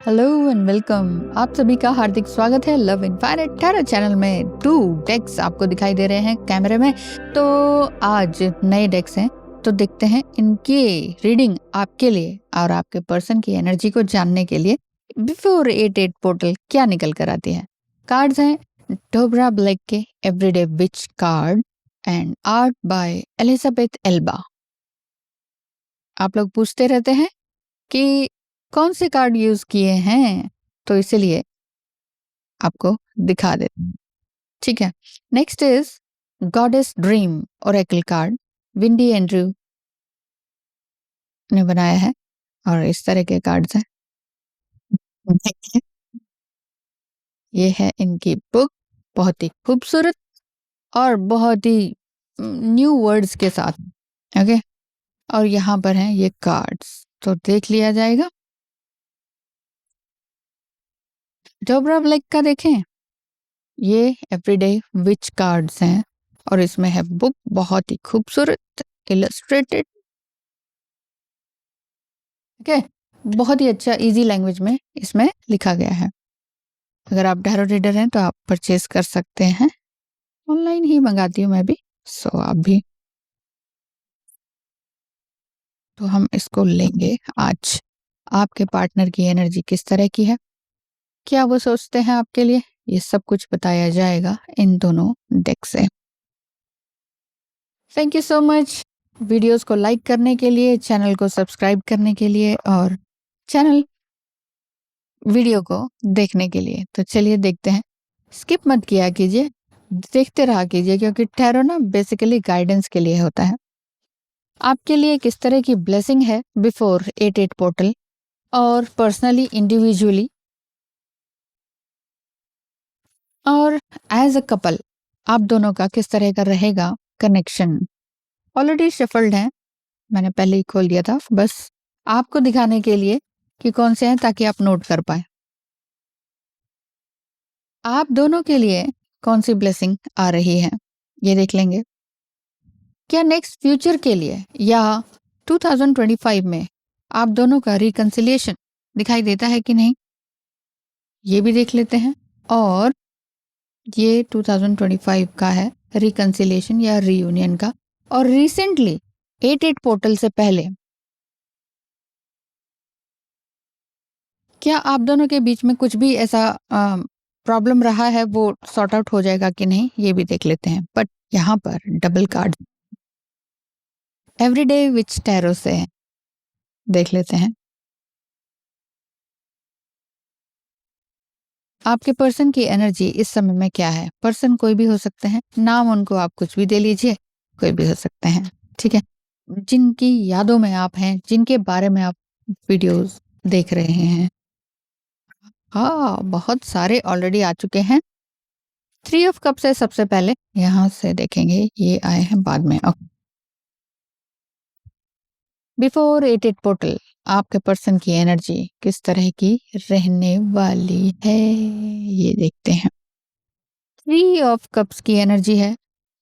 Hello and welcome. आप सभी का हार्दिक स्वागत है लव इनफाइनाइट टैरो चैनल में। 2 डेक्स आपको दिखाई दे रहे हैं कैमरे में। तो आज नए डेक्स हैं, तो देखते हैं इनकी रीडिंग आपके लिए और आपके पर्सन की एनर्जी को जानने के लिए बिफोर 88 पोर्टल क्या निकल कर आती है। कार्ड्स हैं डोब्रा ब्लैक के everyday which card and art bye Elizabeth Elba. आप लोग पूछते रहते हैं कि कौन से कार्ड यूज किए हैं, तो इसीलिए आपको दिखा देते हैं। ठीक है। Next is goddess dream Oracle card, windy Andrew ने बनाया है और इस तरह के कार्ड्स हैं। देखिए, ये है इनकी बुक, बहुत ही खूबसूरत और बहुत ही न्यू वर्ड्स के साथ। ओके, और यहाँ पर हैं ये कार्ड्स, तो देख लिया जाएगा। डोब्रा ब्लैक का देखें, ये एवरीडे विच कार्ड्स हैं और इसमें है बुक, बहुत ही खूबसूरत इलस्ट्रेटेड। ओके, बहुत ही अच्छा इजी लैंग्वेज में इसमें लिखा गया है। अगर आप टैरो रीडर हैं तो आप परचेज कर सकते हैं, ऑनलाइन ही मंगाती हूँ मैं भी, सो आप भी। तो हम इसको लेंगे आज। आपके पार्टनर की एनर्जी किस तरह की है, क्या वो सोचते हैं आपके लिए, ये सब कुछ बताया जाएगा इन दोनों डेक से। Thank you so much videos को लाइक करने के लिए, चैनल को सब्सक्राइब करने के लिए और चैनल वीडियो को देखने के लिए। तो चलिए देखते हैं, स्किप मत किया कीजिए, देखते रहा कीजिए, क्योंकि टैरो ना बेसिकली गाइडेंस के लिए होता है। आपके लिए किस तरह की ब्लेसिंग है बिफोर 88 पोर्टल और पर्सनली इंडिविजुअली और एज अ कपल आप दोनों का किस तरह का रहेगा कनेक्शन। ऑलरेडी शफल्ड है, मैंने पहले ही खोल दिया था, बस आपको दिखाने के लिए कि कौन से हैं, ताकि आप नोट कर पाए। आप दोनों के लिए कौन सी ब्लेसिंग आ रही है, ये देख लेंगे। क्या नेक्स्ट फ्यूचर के लिए या 2025 में आप दोनों का रिकंसिलिएशन दिखाई देता है कि नहीं, ये भी देख लेते हैं। और ये 2025 का है रिकंसिलिएशन या रीयूनियन का, और रिसेंटली 88 पोर्टल से पहले क्या आप दोनों के बीच में कुछ भी ऐसा प्रॉब्लम रहा है, वो सॉर्ट आउट हो जाएगा कि नहीं, ये भी देख लेते हैं। बट यहाँ पर डबल कार्ड एवरीडे विच टैरो से है, देख लेते हैं। आपके पर्सन की एनर्जी इस समय में क्या है। पर्सन कोई भी हो सकते हैं, नाम उनको आप कुछ भी दे लीजिए, कोई भी हो सकते हैं। ठीक है, जिनकी यादों में आप हैं, जिनके बारे में आप वीडियोस देख रहे हैं। हाँ, बहुत सारे ऑलरेडी आ चुके हैं। 3 ऑफ कप्स है सबसे पहले, यहाँ से देखेंगे, ये आए हैं बाद में। बिफोर 88 पोर्टल आपके पर्सन की एनर्जी किस तरह की रहने वाली है, ये देखते हैं। 3 ऑफ कप्स की एनर्जी है,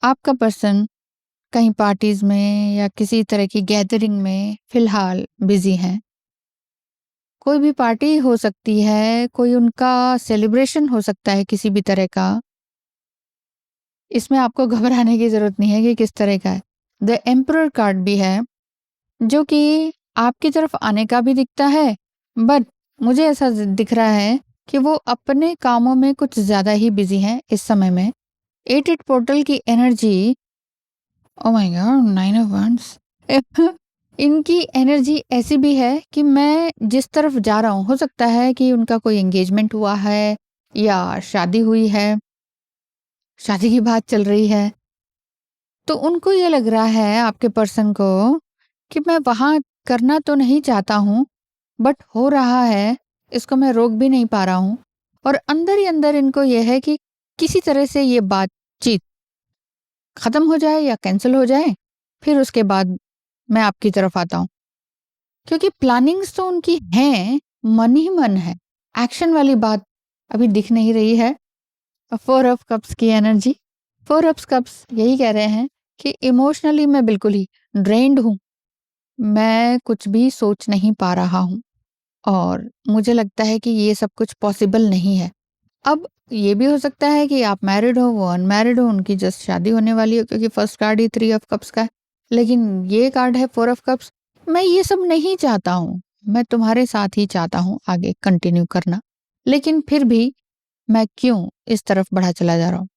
आपका पर्सन कहीं पार्टीज में या किसी तरह की गैदरिंग में फिलहाल बिजी हैं। कोई भी पार्टी हो सकती है, कोई उनका सेलिब्रेशन हो सकता है किसी भी तरह का। इसमें आपको घबराने की जरूरत नहीं है कि किस तरह का है। द एम्परर कार्ड भी है, जो कि आपकी तरफ आने का भी दिखता है, बट मुझे ऐसा दिख रहा है कि वो अपने कामों में कुछ ज्यादा ही बिजी हैं इस समय में। 88 पोर्टल की energy, oh my God, 9 of wands इनकी एनर्जी ऐसी भी है कि मैं जिस तरफ जा रहा हूँ, हो सकता है कि उनका कोई एंगेजमेंट हुआ है या शादी हुई है, शादी की बात चल रही है, तो उनको ये लग रहा है आपके पर्सन को कि मैं वहां करना तो नहीं चाहता हूँ, बट हो रहा है, इसको मैं रोक भी नहीं पा रहा हूँ। और अंदर ही अंदर इनको यह है कि किसी तरह से ये बातचीत खत्म हो जाए या कैंसिल हो जाए, फिर उसके बाद मैं आपकी तरफ आता हूँ। क्योंकि प्लानिंग्स तो उनकी हैं, मन ही मन है, एक्शन वाली बात अभी दिख नहीं रही है। 4 ऑफ कप्स की एनर्जी, 4 ऑफ कप्स यही कह रहे हैं कि इमोशनली मैं बिल्कुल ही ड्रेन्ड हूँ, मैं कुछ भी सोच नहीं पा रहा हूँ। और मुझे लगता है कि ये सब कुछ पॉसिबल नहीं है। अब ये भी हो सकता है कि आप मैरिड हो, वो अनमैरिड हो, उनकी जस्ट शादी होने वाली हो, क्योंकि first card he 3 of cups का है। लेकिन ये कार्ड है 4 ऑफ कप्स। मैं ये सब नहीं चाहता हूँ, मैं तुम्हारे साथ ही चाहता हूँ आगे कंटिन्यू करना। लेकिन फिर भी मैं क्यों इस तरफ बढ़ा चला जा रहा हूँ?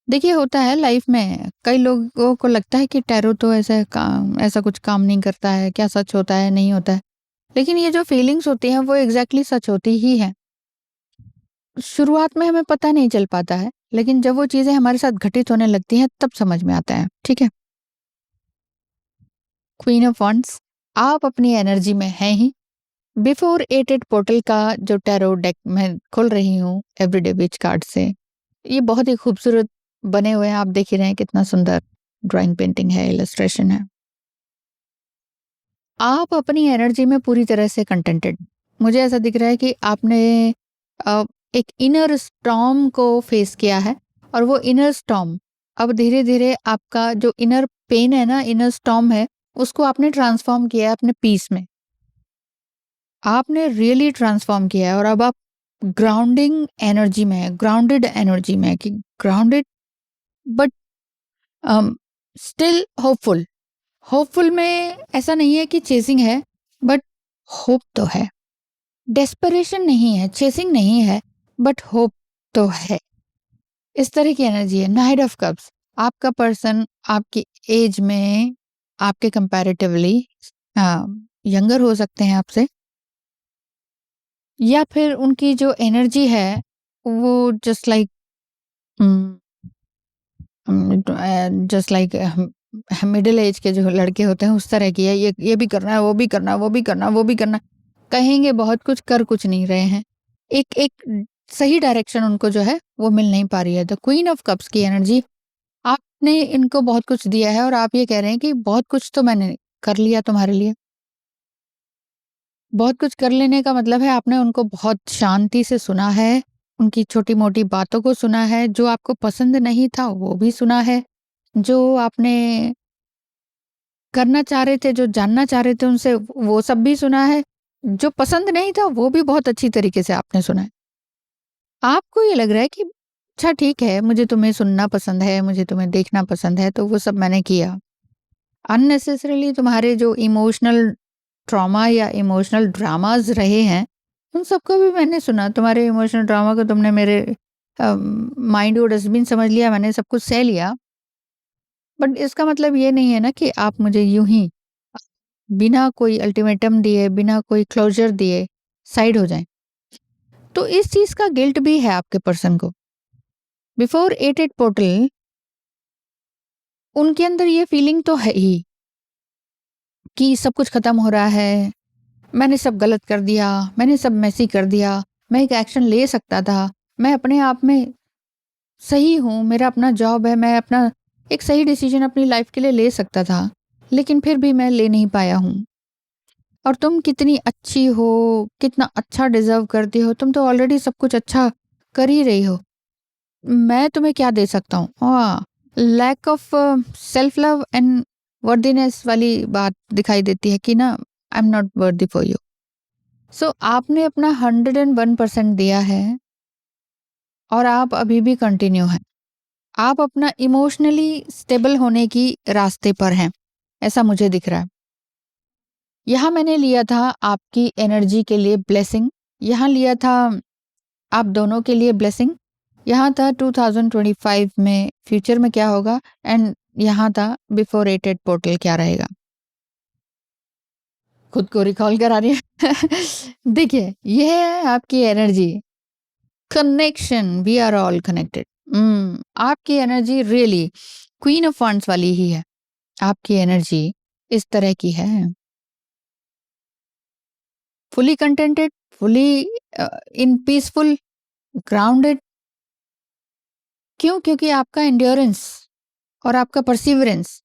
देखिए, होता है लाइफ में, कई लोगों को लगता है कि टैरो तो ऐसा कुछ काम नहीं करता है, क्या सच होता है, नहीं होता है। लेकिन ये जो फीलिंग्स होती हैं वो एग्ज़ैक्टली सच होती ही हैं। शुरुआत में हमें पता नहीं चल पाता है, लेकिन जब वो चीज़ें हमारे साथ घटित होने लगती हैं तब समझ में आता है, ठीक है? क्वीन ऑफ वंड्स, आप अपनी एनर्जी में हैं ही। बिफोर एटेड पोर्टल का जो टैरो डेक मैं खोल रही हूँ एवरीडे विच कार्ड से, ये बहुत ही खूबसूरत बने हुए हैं। आप देख ही रहे हैं कितना सुंदर ड्राइंग, पेंटिंग है, इलस्ट्रेशन है। आप अपनी एनर्जी में पूरी तरह से कंटेंटेड। मुझे ऐसा दिख रहा है कि आपने अ, एक इनर स्टॉर्म को फेस किया है, और वो इनर स्टॉर्म अब धीरे-धीरे आपका जो इनर पेन है ना, इनर स्टॉर्म है, उसको आपने ट्रांसफॉर्म किया है अपने पीस में। आपने रियली ट्रांसफॉर्म किया है, और अब आप ग्राउंडिंग एनर्जी में है, ग्राउंडेड एनर्जी में है, कि grounded but still hopeful. Hopeful में ऐसा नहीं है कि चेजिंग है, बट होप तो है। डेस्परेशन नहीं है, चेसिंग नहीं है, बट होप तो है। इस तरह की एनर्जी है। नाइट ऑफ कप्स, आपका पर्सन आपकी एज में आपके कंपैरेटिवली यंगर हो सकते हैं आपसे, या फिर उनकी जो एनर्जी है वो जस्ट लाइक मिडिल एज के जो लड़के होते हैं उस तरह की है। ये भी करना है, वो भी करना है, वो भी करना है, वो भी करना है। कहेंगे बहुत कुछ, कर कुछ नहीं रहे हैं। एक एक सही डायरेक्शन उनको जो है वो मिल नहीं पा रही है। द क्वीन ऑफ कप्स की एनर्जी, आपने इनको बहुत कुछ दिया है और आप ये कह रहे हैं कि बहुत कुछ तो मैंने कर लिया तुम्हारे लिए। बहुत कुछ कर लेने का मतलब है आपने उनको बहुत शांति से सुना है, उनकी छोटी-मोटी बातों को सुना है, जो आपको पसंद नहीं था वो भी सुना है, जो आपने करना चाह रहे थे, जो जानना चाह रहे थे उनसे वो सब भी सुना है, जो पसंद नहीं था वो भी बहुत अच्छी तरीके से आपने सुना है। आपको ये लग रहा है कि अच्छा ठीक है, मुझे तुम्हें सुनना पसंद है, मुझे तुम्हें देखना पसंद है, तो वो सब मैंने किया। अननेसेसरीली तुम्हारे जो इमोशनल ट्रॉमा या इमोशनल ड्रामास रहे हैं, उन सबको भी मैंने सुना। तुम्हारे इमोशनल ड्रामा को तुमने मेरे माइंड को डस्टबिन समझ लिया, मैंने सब कुछ सह लिया। बट इसका मतलब ये नहीं है ना कि आप मुझे यूं ही बिना कोई अल्टीमेटम दिए, बिना कोई क्लोजर दिए साइड हो जाएं। तो इस चीज का गिल्ट भी है आपके पर्सन को। बिफोर एट पोर्टल, उनके अंदर ये फीलिंग तो है ही कि सब कुछ खत्म हो रहा है, मैंने सब गलत कर दिया, मैंने सब मेसी कर दिया, मैं एक एक्शन ले सकता था, मैं अपने आप में सही हूँ, मेरा अपना जॉब है, मैं अपना एक सही डिसीजन अपनी लाइफ के लिए ले सकता था, लेकिन फिर भी मैं ले नहीं पाया हूँ। और तुम कितनी अच्छी हो, कितना अच्छा डिजर्व करती हो, तुम तो ऑलरेडी सब कुछ अच्छा कर ही रही हो। मैं तुम्हें क्या दे सकता हूँ? हाँ, lack of self love and worthiness वाली बात दिखाई देती है कि ना, I am not worthy for you. So आपने अपना 101% दिया है, और आप अभी भी कंटिन्यू हैं। आप अपना इमोशनली स्टेबल होने की रास्ते पर हैं, ऐसा मुझे दिख रहा है। यहाँ मैंने लिया था आपकी एनर्जी के लिए ब्लेसिंग, यहाँ लिया था आप दोनों के लिए ब्लेसिंग, यहाँ था 2025 में फ्यूचर में क्या होगा, एंड यहाँ था बिफोर एटेड पोर्टल क्या रहेगा। खुद को रिकॉल करा रही है। देखिए, ये है आपकी energy, connection, we are all connected. आपकी energy really queen of wands वाली ही है। आपकी एनर्जी इस तरह की है, fully contented, fully in peaceful, grounded. क्यों? क्योंकि आपका एंड्योरेंस और आपका परसिवरेंस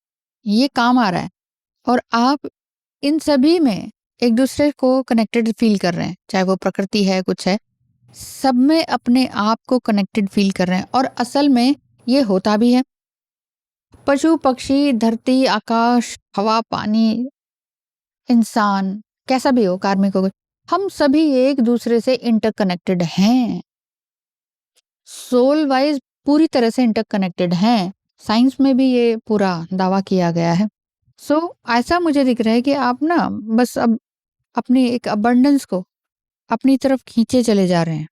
ये काम आ रहा है, और आप इन सभी में एक दूसरे को कनेक्टेड फील कर रहे हैं, चाहे वो प्रकृति है, कुछ है, सब में अपने आप को कनेक्टेड फील कर रहे हैं। और असल में ये होता भी है। पशु पक्षी, धरती, आकाश, हवा, पानी, इंसान, कैसा भी हो, कार्मिक हो, हम सभी एक दूसरे से इंटरकनेक्टेड हैं, सोल वाइज पूरी तरह से इंटरकनेक्टेड हैं। साइंस में भी ये पूरा दावा किया गया है। ऐसा मुझे दिख रहा है कि आप ना बस अब अपनी एक अबंडेंस को अपनी तरफ खींचे चले जा रहे हैं।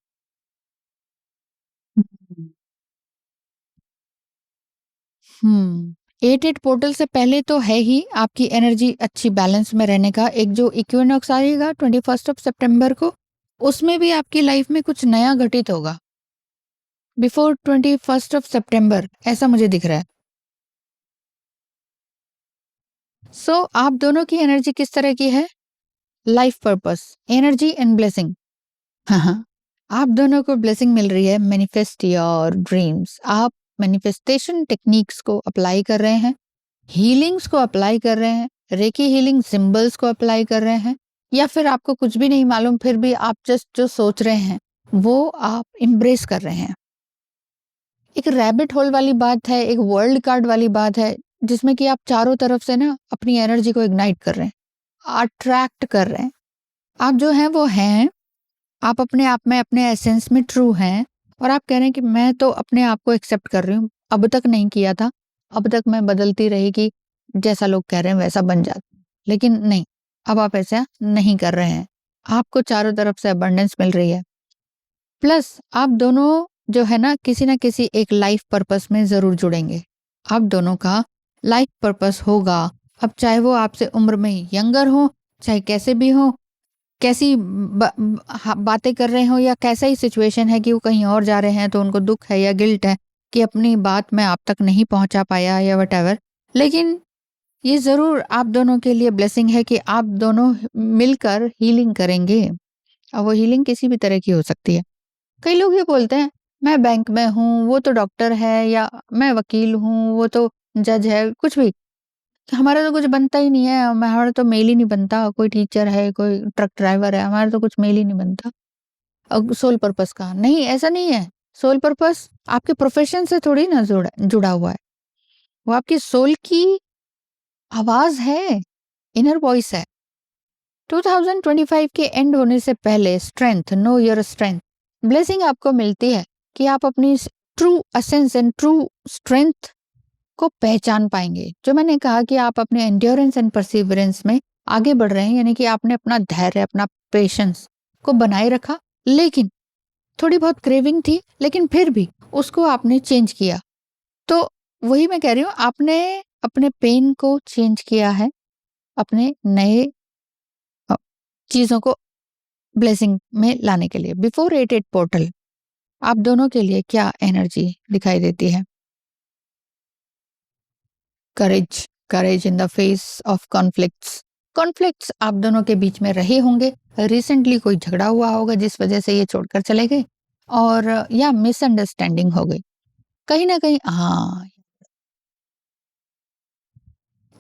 हम्म। 8-8 पोर्टल से पहले तो है ही आपकी एनर्जी अच्छी बैलेंस में रहने का एक जो इक्विनॉक्स आएगा 21 सितंबर को, उसमें भी आपकी लाइफ में कुछ नया घटित होगा बिफोर 21 सितंबर, ऐसा मुझे दिख रहा है। आप दोनों की एनर्जी किस तरह की है? Life purpose, energy and blessing. हाँ हाँ, आप दोनों को ब्लेसिंग मिल रही है। Manifest your dreams. आप मैनिफेस्टेशन टेक्निक्स को अप्लाई कर रहे हैं, हीलिंग्स को अप्लाई कर रहे हैं, रेकी हीलिंग सिंबल्स को अप्लाई कर रहे हैं, या फिर आपको कुछ भी नहीं मालूम फिर भी आप जस्ट जो सोच रहे हैं वो आप इम्ब्रेस कर रहे हैं। एक रैबिट होल वाली बात है, एक वर्ल्ड कार्ड वाली बात है, जिसमें कि आप चारों तरफ से ना अपनी एनर्जी को इग्नाइट कर रहे हैं, अट्रैक्ट कर रहे हैं। आप जो हैं वो हैं, आप अपने आप में अपने एसेंस में ट्रू हैं, और आप कह रहे हैं कि मैं तो अपने आप को एक्सेप्ट कर रही हूँ, अब तक नहीं किया था, अब तक मैं बदलती रही कि जैसा लोग कह रहे हैं वैसा बन जाता, लेकिन नहीं, अब आप ऐसा नहीं कर रहे हैं। आपको चारों तरफ से अबंडेंस मिल रही है। प्लस आप दोनों जो है ना किसी ना किसी एक लाइफ पर्पस में जरूर जुड़ेंगे। आप दोनों का लाइफ पर्पस होगा, अब चाहे वो आपसे उम्र में यंगर हो, चाहे कैसे भी हो, कैसी बातें कर रहे हो, या कैसा ही सिचुएशन है कि वो कहीं और जा रहे हैं तो उनको दुख है या गिल्ट है कि अपनी बात मैं आप तक नहीं पहुंचा पाया या वट। लेकिन ये जरूर आप दोनों के लिए ब्लेसिंग है कि आप दोनों मिलकर हीलिंग करेंगे। अब वो हीलिंग किसी भी तरह की हो सकती है। कई लोग ये बोलते हैं मैं बैंक में हूँ, वो तो डॉक्टर है, या मैं वकील हूँ, वो तो जज है, कुछ भी, हमारा तो कुछ बनता ही नहीं है, हमारा तो मेल ही नहीं बनता, कोई टीचर है, कोई ट्रक ड्राइवर है, हमारा तो कुछ मेल ही नहीं बनता। सोल पर्पस का नहीं, ऐसा नहीं है। सोल पर्पस आपके प्रोफेशन से थोड़ी ना जुड़ा हुआ है, वो आपकी सोल की आवाज है, इनर वॉइस है। 2025 के एंड होने से पहले strength, know your strength, blessing आपको मिलती है कि आप अपनी true essence and true strength को पहचान पाएंगे। जो मैंने कहा कि आप अपने एंड्योरेंस एंड परसिवरेंस में आगे बढ़ रहे हैं, यानी कि आपने अपना धैर्य, अपना पेशेंस को बनाए रखा, लेकिन थोड़ी बहुत क्रेविंग थी, लेकिन फिर भी उसको आपने चेंज किया। तो वही मैं कह रही हूँ, आपने अपने पेन को चेंज किया है अपने नए चीजों को ब्लेसिंग में लाने के लिए। बिफोर 8-8 पोर्टल आप दोनों के लिए क्या एनर्जी दिखाई देती है? Courage, courage in the face of conflicts. Conflicts आप दोनों के बीच में रहे होंगे, रिसेंटली कोई झगड़ा हुआ होगा जिस वजह से ये छोड़कर चले गए, और या मिसअंडरस्टैंडिंग हो गई कहीं ना कहीं। हाँ,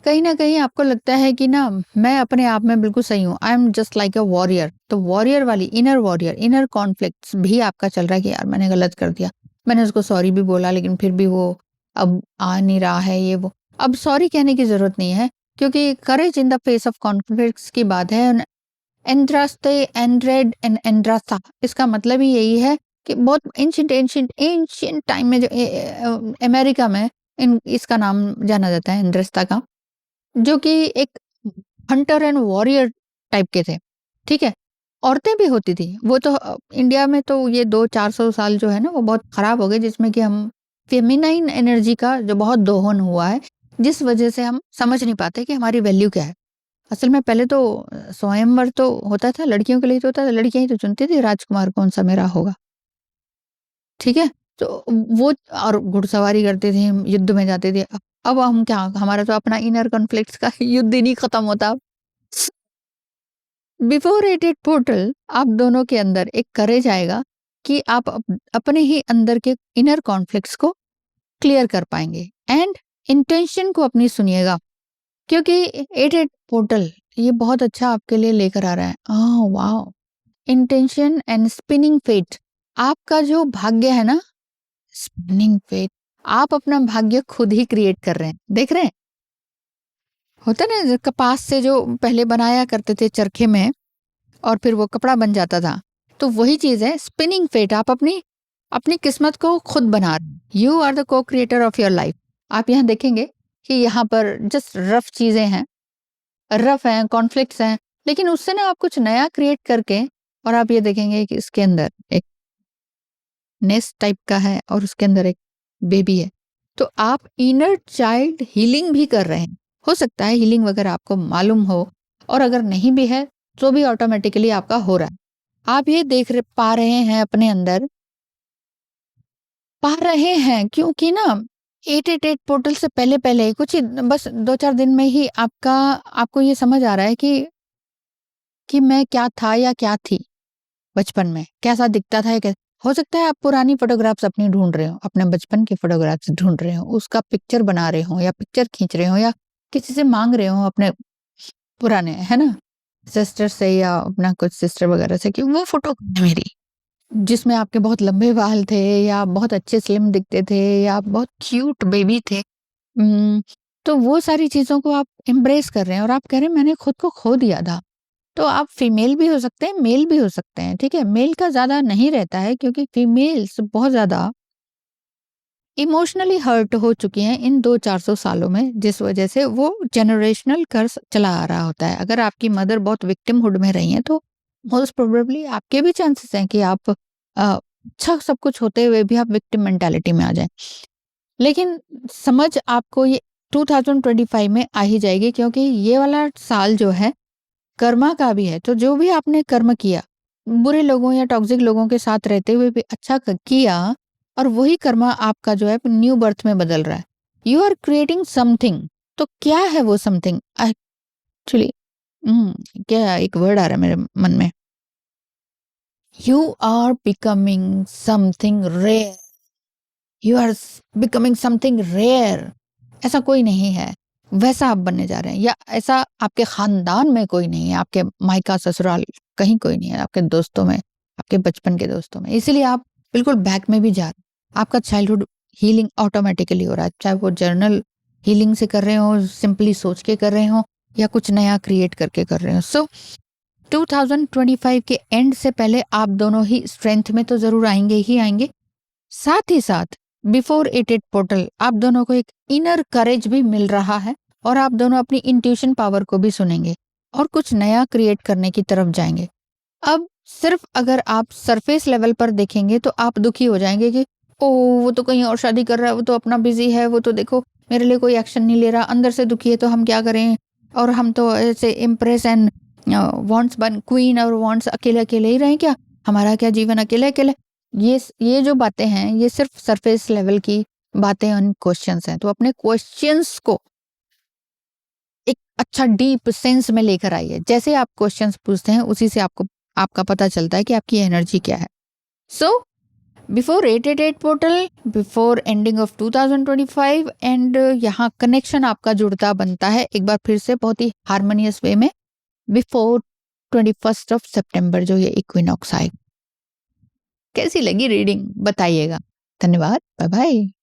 कहीं ना कहीं आपको लगता है कि ना मैं अपने आप में बिल्कुल सही हूँ, I am just like a warrior. तो वॉरियर वाली इनर वॉरियर, इनर कॉन्फ्लिक्ट्स भी आपका चल रहा है कि यार मैंने गलत कर दिया, मैंने उसको सॉरी भी बोला लेकिन फिर भी वो अब आ नहीं रहा है, ये वो। अब सॉरी कहने की जरूरत नहीं है, क्योंकि courage in the face of conflicts की बात है। एंड्रास्ते, एंड्रेड एंड एंड्रासा, इसका मतलब ही यही है कि बहुत एंशियंट एंशियंट एंशियंट टाइम में जो अमेरिका में इसका नाम जाना जाता है एंड्रेस्ता का, जो कि एक हंटर एंड वॉरियर टाइप के थे। ठीक है, औरतें भी होती थी वो तो। इंडिया में तो ये 200-400 साल जो है ना वो बहुत खराब हो गए, जिसमें कि हम फेमिनाइन एनर्जी का जो बहुत दोहन हुआ है, जिस वजह से हम समझ नहीं पाते कि हमारी वैल्यू क्या है। असल में पहले तो स्वयंवर तो होता था, लड़कियों के लिए तो होता था, लड़कियां ही तो चुनती थी राजकुमार कौन सा मेरा होगा। ठीक है, तो वो, और घुड़सवारी करते थे, हम युद्ध में जाते थे। अब हम क्या, हमारा तो अपना इनर कॉन्फ्लिक्ट्स का युद्ध ही नहीं खत्म होता। बिफोर 8-8 पोर्टल आप दोनों के अंदर एक करेज आएगा कि आप अपने ही अंदर के इनर कॉन्फ्लिक्ट्स को क्लियर कर पाएंगे, एंड इंटेंशन को अपनी सुनिएगा, क्योंकि 8-8 पोर्टल ये बहुत अच्छा आपके लिए लेकर आ रहा है। वाह, इंटेंशन एंड स्पिनिंग फेट, आपका जो भाग्य है ना, स्पिनिंग फेट, आप अपना भाग्य खुद ही क्रिएट कर रहे हैं। देख रहे हैं, होता ना कपास से जो पहले बनाया करते थे चरखे में, और फिर वो कपड़ा बन जाता था। तो वही चीज़ है स्पिनिंग फेट, आप अपनी अपनी किस्मत को खुद बना रहे हैं। यू आर द को क्रिएटर ऑफ योर लाइफ। आप यहाँ देखेंगे कि यहाँ पर जस्ट रफ चीज़ें हैं, रफ हैं, कॉन्फ्लिक्ट्स हैं, लेकिन उससे ना आप कुछ नया क्रिएट करके और आप ये देखेंगे कि इसके अंदर एक नेस्ट टाइप का है और उसके अंदर एक बेबी है। तो आप इनर चाइल्ड हीलिंग भी कर रहे हैं। हो सकता है हीलिंग वगैरह आपको मालूम हो, और अगर नहीं भी है तो भी ऑटोमेटिकली आपका हो रहा है। आप ये पा रहे हैं अपने अंदर, पा रहे हैं क्योंकि ना 888 पोर्टल से पहले कुछ ही बस 2-4 दिन में ही आपको ये समझ आ रहा है कि मैं क्या था या क्या थी बचपन में, कैसा दिखता था या हो सकता है आप पुरानी फोटोग्राफ्स अपनी ढूंढ रहे हो, अपने बचपन की फोटोग्राफ्स ढूंढ रहे हो, उसका पिक्चर बना रहे हो या पिक्चर खींच रहे हो या किसी से मांग रहे हो अपने पुराने, है ना, सिस्टर से या अपना कुछ सिस्टर वगैरह से कि वो फोटो है मेरी, जिसमें आपके बहुत लंबे बाल थे या बहुत अच्छे स्लिम दिखते थे या आप बहुत क्यूट बेबी थे। तो वो सारी चीज़ों को आप एम्ब्रेस कर रहे हैं और आप कह रहे हैं मैंने खुद को खो दिया था। तो आप फीमेल भी हो सकते हैं, मेल भी हो सकते हैं, ठीक है? मेल का ज़्यादा नहीं रहता है क्योंकि फीमेल्स बहुत ज़्यादा इमोशनली हर्ट हो चुकी हैं इन 200-400 सालों में, जिस वजह से वो जनरेशनल कर्स चला आ रहा होता है। अगर आपकी मदर बहुत विक्टिमहुड में रही हैं तो मोस्ट प्रोबेबली आपके भी चांसेस हैं कि आप अच्छा सब कुछ होते हुए भी आप विक्टिम मेंटालिटी में आ जाएँ। लेकिन समझ आपको ये 2025 में आ ही जाएगी क्योंकि ये वाला साल जो है कर्मा का भी है। तो जो भी आपने कर्म किया, बुरे लोगों या टॉक्सिक लोगों के साथ रहते हुए भी अच्छा किया, और वही कर्मा आपका जो है न्यू बर्थ में बदल रहा है। You are creating something. तो क्या है वो समथिंग एक्चुअली? क्या एक वर्ड आ रहा है मेरे मन में, you are becoming something rare. You are becoming something rare. ऐसा कोई नहीं है, वैसा आप बनने जा रहे हैं, या ऐसा आपके खानदान में कोई नहीं है, आपके मायका ससुराल कहीं कोई नहीं है, आपके दोस्तों में, आपके बचपन के दोस्तों में। इसीलिए आप बिल्कुल बैक में भी जा रहे हैं। आपका चाइल्डहुड हीलिंग ऑटोमेटिकली हो रहा है, चाहे वो जर्नल हीलिंग से कर रहे हो, सिंपली सोच के कर रहे हो, या कुछ नया क्रिएट करके कर रहे हो। सो 2025 के एंड से पहले आप दोनों ही स्ट्रेंथ में तो जरूर आएंगे ही आएंगे, साथ ही साथ बिफोर 88 पोर्टल आप दोनों को एक इनर करेज भी मिल रहा है और आप दोनों अपनी इंट्यूशन पावर को भी सुनेंगे और कुछ नया क्रिएट करने की तरफ जाएंगे। अब सिर्फ अगर आप सरफेस लेवल पर देखेंगे तो आप दुखी हो जाएंगे कि ओ वो तो कहीं और शादी कर रहा है, वो तो अपना बिजी है, वो तो देखो मेरे लिए कोई एक्शन नहीं ले रहा, अंदर से दुखी है तो हम क्या करें, और हम तो ऐसे इम्प्रेस एंड वांट्स बन क्वीन और वांट्स अकेले अकेले ही रहें क्या, हमारा क्या जीवन अकेले अकेले। ये जो बातें हैं ये सिर्फ सरफेस लेवल की बातें और क्वेश्चंस हैं। तो अपने क्वेश्चंस को एक अच्छा डीप सेंस में लेकर आइए। जैसे आप क्वेश्चंस पूछते हैं उसी से आपका पता चलता है कि आपकी एनर्जी क्या है। So before 888 portal, before ending of 2025 and यहाँ कनेक्शन आपका जुड़ता बनता है एक बार फिर से बहुत ही हार्मोनियस वे में बिफोर 21 ऑफ सितंबर जो ये इक्विनॉक्स आएगा। कैसी लगी रीडिंग बताइएगा। धन्यवाद, बाय बाय।